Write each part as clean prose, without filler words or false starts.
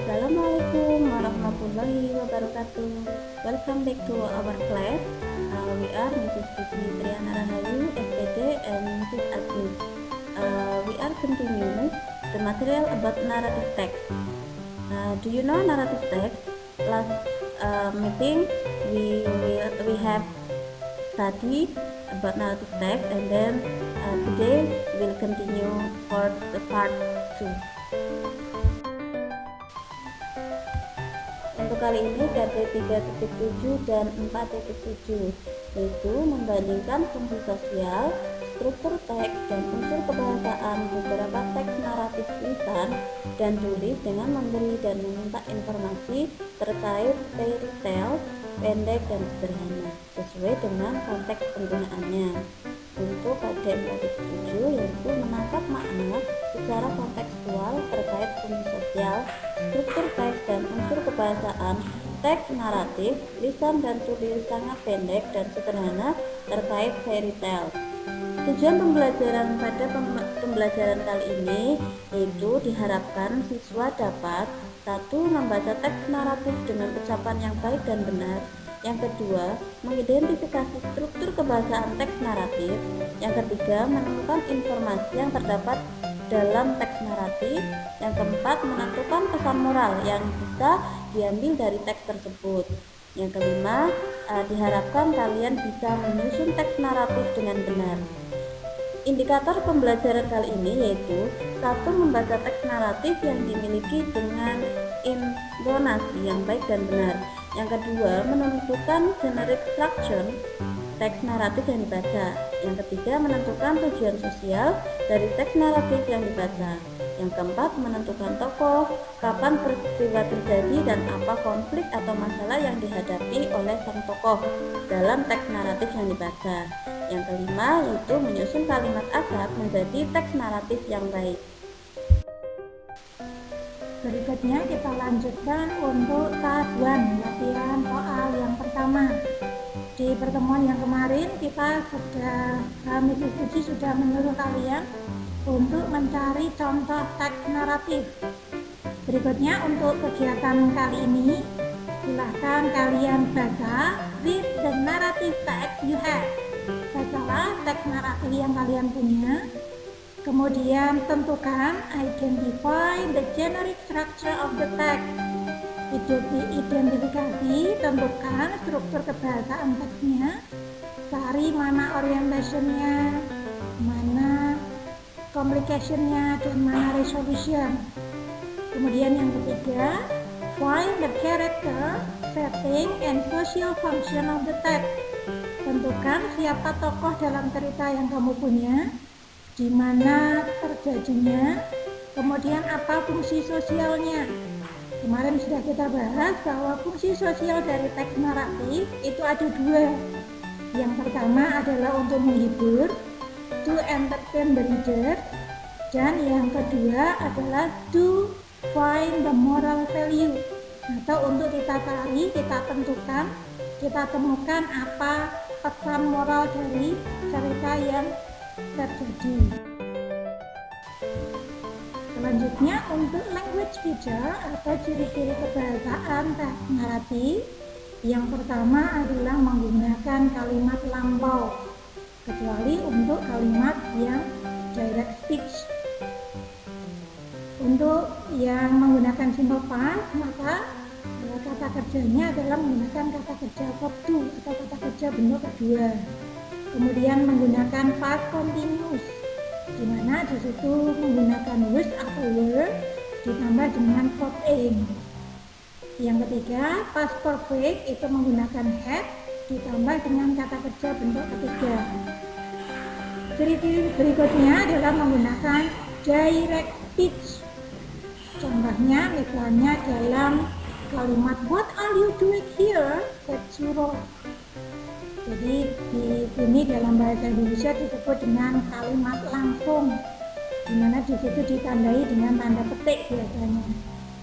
Assalamualaikum warahmatullahi wabarakatuh. Welcome back to our class. We are Mrs. Putri Triana Rahayu, SPD, and Mrs. Agnes. We are continuing the material about narrative text. Do you know narrative text? Last meeting we have studied about narrative text, and then today we'll continue for the part 2. Untuk kali ini KD 3.7 dan 4.7 yaitu membandingkan fungsi sosial, struktur teks, dan unsur kebahasaan beberapa teks naratif tulisan dan tulis dengan memberi dan meminta informasi terkait fairy tale pendek dan sederhana sesuai dengan konteks penggunaannya. Untuk KD 4.7 yaitu menangkap makna secara kontekstual terkait fungsi sosial, struktur teks, dan unsur kebahasaan teks naratif, lisan dan tulis sangat pendek dan sederhana terkait fairy tale. Tujuan pembelajaran pada pembelajaran kali ini yaitu diharapkan siswa dapat 1. Membaca teks naratif dengan ucapan yang baik dan benar. Yang kedua, mengidentifikasi struktur kebahasaan teks naratif. Yang ketiga, menemukan informasi yang terdapat dalam teks naratif. Yang keempat, menentukan pesan moral yang bisa diambil dari teks tersebut. Yang kelima, diharapkan kalian bisa menyusun teks naratif dengan benar. Indikator pembelajaran kali ini yaitu 1. Membaca teks naratif yang dimiliki dengan intonasi yang baik dan benar. Yang kedua, menentukan generic structure teks naratif yang dibaca. Yang ketiga, menentukan tujuan sosial dari teks naratif yang dibaca. Yang keempat, menentukan tokoh, kapan peristiwa terjadi, dan apa konflik atau masalah yang dihadapi oleh sang tokoh dalam teks naratif yang dibaca. Yang kelima, yaitu menyusun kalimat asal menjadi teks naratif yang baik. Berikutnya kita lanjutkan untuk tahap 1 latihan soal yang pertama. Di pertemuan yang kemarin Mrs. Puji sudah menyuruh kalian untuk mencari contoh teks naratif. Berikutnya untuk kegiatan kali ini, silahkan kalian baca read the narrative text you have. Bacalah teks naratif yang kalian punya. Kemudian tentukan identify the generic structure of the text. Identifikasi, tentukan struktur kebahasaan teksnya. Cari mana orientationnya, mana complicationnya, dan mana resolution. Kemudian yang ketiga, find the character, setting, and social function of the text. Tentukan siapa tokoh dalam cerita yang kamu punya, di mana terjadinya, kemudian apa fungsi sosialnya. Kemarin sudah kita bahas bahwa fungsi sosial dari teks naratif itu ada 2. Yang pertama adalah untuk menghibur, to entertain the reader, dan yang kedua adalah to find the moral value, atau untuk kita cari, kita tentukan, kita temukan apa pesan moral dari cerita yang terjadi. Selanjutnya untuk language feature atau ciri-ciri kebahasaan teks naratif. Yang pertama adalah menggunakan kalimat lampau, kecuali untuk kalimat yang direct speech. Untuk yang menggunakan simple past, maka kata kerjanya adalah menggunakan kata kerja verb to atau kata kerja bentuk kedua. Kemudian menggunakan past continuous, di mana di situ menggunakan was atau were ditambah dengan verb aim. Yang ketiga, past perfect itu menggunakan had ditambah dengan kata kerja bentuk ketiga. Ciri-ciri berikutnya adalah menggunakan direct speech. Contohnya misalnya dalam kalimat what are you doing here? That's you wrong. Jadi di sini dalam bahasa Indonesia disebut dengan kalimat langsung, di mana di situ ditandai dengan tanda petik biasanya.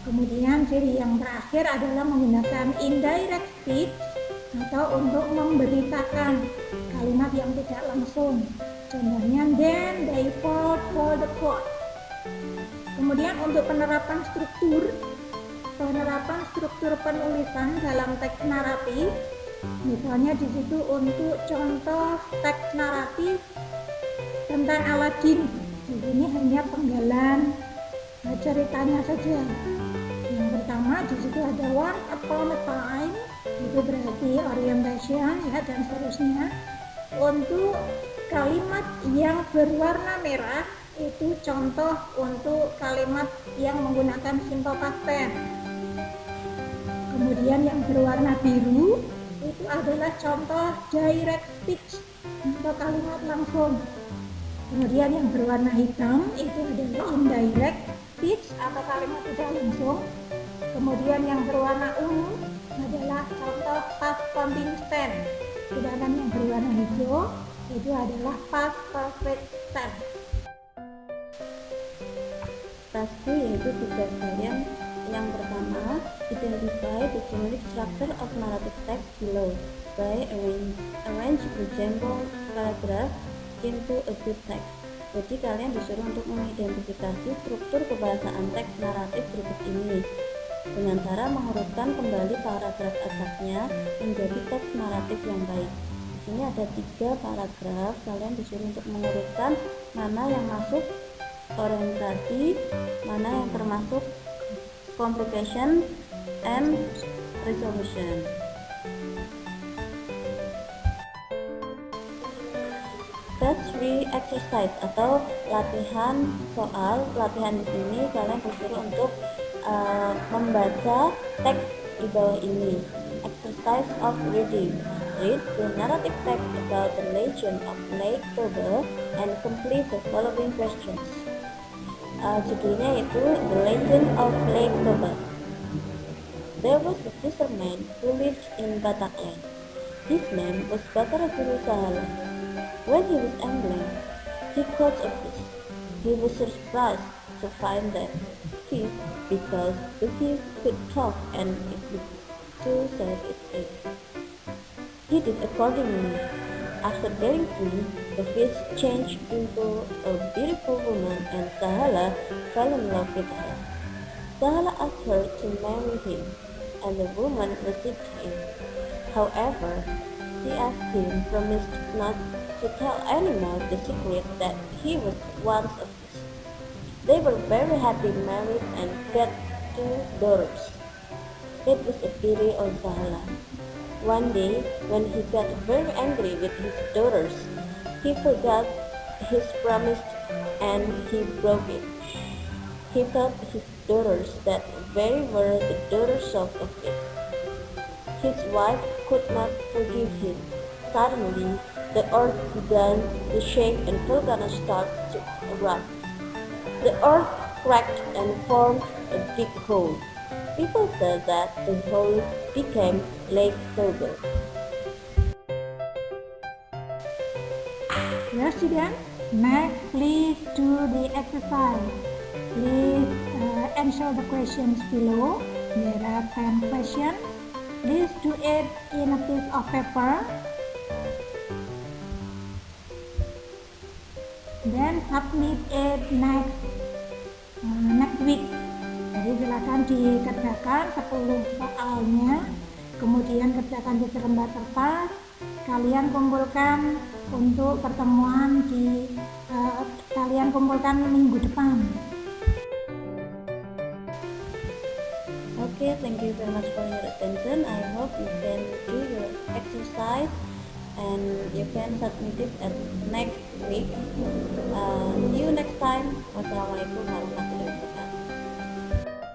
Kemudian ciri yang terakhir adalah menggunakan indirect speech atau untuk memberitakan kalimat yang tidak langsung. Contohnya then they fought for the court. Kemudian untuk penerapan struktur penerapan struktur penulisan dalam teks naratif. Misalnya di situ untuk contoh teks naratif tentang Aladin. Di sini hanya penggalan ceritanya saja. Yang pertama di situ ada once upon a time, itu berarti orientation ya, dan seterusnya. Untuk kalimat yang berwarna merah itu contoh untuk kalimat yang menggunakan simple past tense. Kemudian yang berwarna biru itu adalah contoh direct speech untuk kalimat langsung. Kemudian yang berwarna hitam itu adalah indirect speech atau kalimat tidak langsung. Kemudian yang berwarna ungu adalah contoh past continuous tense. Sedangkan yang berwarna hijau itu adalah past perfect tense. Task 2 yaitu tugas kalian. Yang pertama, identify the generic structure of narrative text below by arrange resemble paragraph into a good text. Jadi kalian disuruh untuk mengidentifikasi struktur kebahasaan teks naratif berikut ini dengan cara mengurutkan kembali paragraf asalnya menjadi teks naratif yang baik. Di sini ada 3 paragraf, kalian disuruh untuk mengurutkan mana yang masuk orientasi, mana yang termasuk complication and resolution. Task 3 exercise atau latihan soal. Latihan di sini kalian disuruh untuk membaca teks di bawah ini. Exercise of reading. Read the narrative text about the legend of Lake Toba and complete the following questions. Judulnya itu The Legend of Lake Toba. There was a fisherman who lived in Batakland. His name was Bakarasuru Sahala. When he was angling, he caught a fish. He was surprised to find that fish because the fish could talk and it could too save its egg. He did accordingly. After getting free, the fish changed into a beautiful woman and Sahala fell in love with her. Sahala asked her to marry him, and the woman received him. However, she asked him promised not to tell anyone the secret that he was once a fish. They were very happily married and got 2 daughters. It was a pity on Sahala. One day, when he got very angry with his daughters, he forgot his promise and he broke it. He thought his daughters that very were the daughters of a fish. His wife could not forgive him. Suddenly, the earth began to shake and volcanoes started to erupt. The earth cracked and formed a big hole. People said that the hole became Lake Toba. Yes, student. Next, please do the exercise. Please answer the questions below. There are 10 questions. Please do it in a piece of paper. Then submit it next week. Jadi silakan dikerjakan 10 soalnya, kemudian kerjakan di selembar kertas. Kalian kumpulkan untuk pertemuan kalian kumpulkan minggu depan. Okay, thank you very much for your attention. I hope you can do your exercise and you can submit it at next week. See you next time. Wassalamualaikum warahmatullahi wabarakatuh.